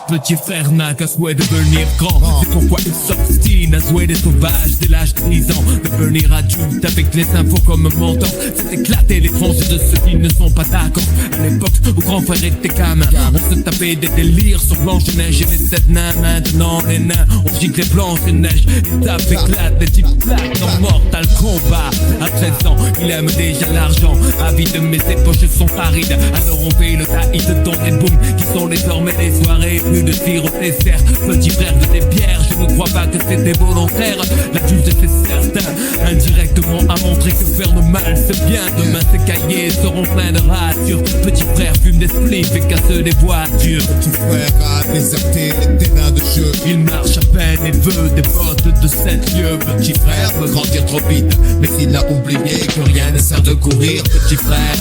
Petit frère n'a qu'un souhait de devenir grand. C'est pourquoi il s'obstine à jouer des sauvages dès l'âge de 10 ans. Devenir adulte avec les infos comme mentor, c'est éclater les tranches de ceux qui ne sont pas d'accord. À l'époque où grand frère était gamin, on se tapait des délires sur Blanche-Neige et les 7 nains. Maintenant les nains, on gicle les blancs et neige. Les tapes éclatent, des types claquent dans Mortal Kombat. À 13 ans, il aime déjà l'argent. Avide mais ses poches sont arides. Alors on fait le taïd dans les booms qui sont désormais les soirées. De tir au dessert, petit frère de tes pierres. Je ne crois pas que c'était volontaire. L'adulte c'est certain, indirectement a montré que faire le mal c'est bien. Demain ses cahiers seront pleins de ratures. Petit frère fume des spliffs et casse des voitures. Petit frère a déserté les terrains de jeu. Il marche à peine et veut des bottes de 7 lieues. Petit frère veut grandir trop vite, mais il a oublié que rien ne sert de courir. Petit frère.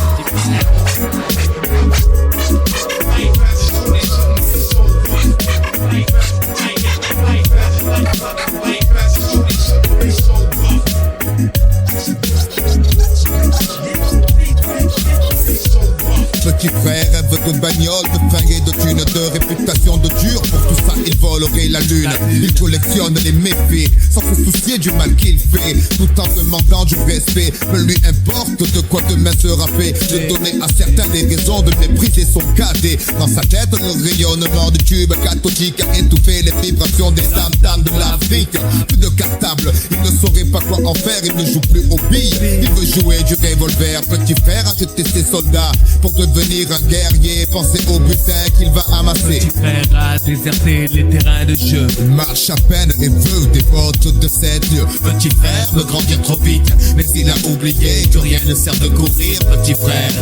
Petit frère rêve de bagnole, de fringues et de thunes, de réputation de dur. Pour tout ça il volerait la lune. Il collectionne les méfaits sans se soucier du mal qu'il fait, tout en demandant du respect. Peu lui importe de quoi demain sera fait. De donner à certains des raisons de mépriser son cadet. Dans sa tête le rayonnement du tube cathodique a étouffé les vibrations des tam-tams de l'Afrique. Plus de cartable, il ne saurait pas quoi en faire. Il ne joue plus aux billes, il veut jouer du revolver. Petit frère a jeté ses soldats pour devenir un guerrier. Pensez au butin qu'il va amasser. Petit frère a déserté les terrains de jeu. Il marche à peine et veut des bottes de 7 lieues. Petit frère veut grandir trop vite, mais il a oublié que rien ne sert de courir. Petit frère.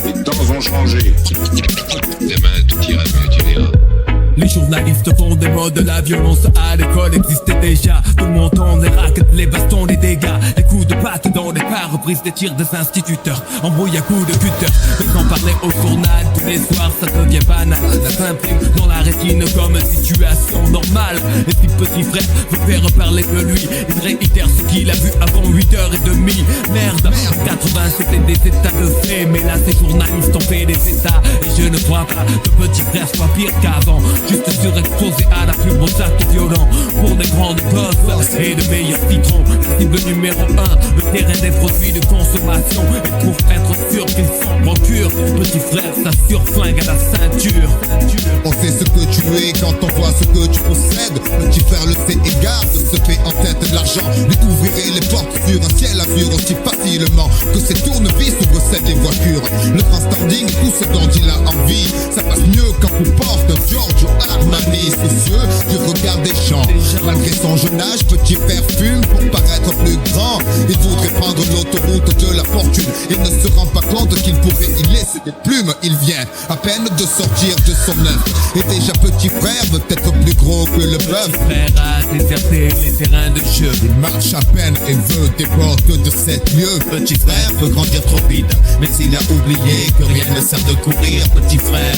Les temps ont changé. Demain tout ira mieux, tu verras. Les journalistes font des modes, la violence à l'école existait déjà. Tout le monde entend les raquettes, les bastons, les dégâts. Les coups de patte dans les pare-brises, des tirs des instituteurs. Embrouille à coups de cutter. Mais sans parler au journal, tous les soirs ça devient banal. Ça s'imprime dans la rétine comme situation normale. Et si petit frère veut faire parler de lui, il réitère ce qu'il a vu avant 8h30. Merde, en 80 c'était des états de fait. Mais là ces journalistes ont fait des états. Et je ne crois pas que petit frère soit pire qu'avant. Juste surexposé à la plus grosse acte violent. Pour des grandes gosses et de meilleurs citrons. La cible numéro 1, le terrain des produits de consommation. Et pour être sûr qu'ils s'en procurent, petit frère s'assure flingue à la ceinture. On sait ce que tu es quand on voit ce que tu possèdes. Petit frère le sait et garde ce fait en tête de l'argent. Lui ouvrirait les portes sur un ciel azur aussi facilement que ses tournevis ouvrent celles des voitures. Le grand standing, tout ce dont il a envie, ça passe mieux quand on porte un Giorgio Armani, soucieux du regard des gens. Malgré son jeune âge, petit frère fume pour paraître plus grand. Il voudrait prendre l'autoroute de la fortune. Il ne se rend pas compte qu'il pourrait y laisser des plumes. Il vient à peine de sortir de son œuf. Et déjà petit frère veut être plus gros que le bœuf. Frère a déserté les terrains de jeu. Il marche à peine et veut des bottes de 7 lieues. Petit frère veut grandir trop vite, mais il a oublié que rien ne sert de courir. Petit frère.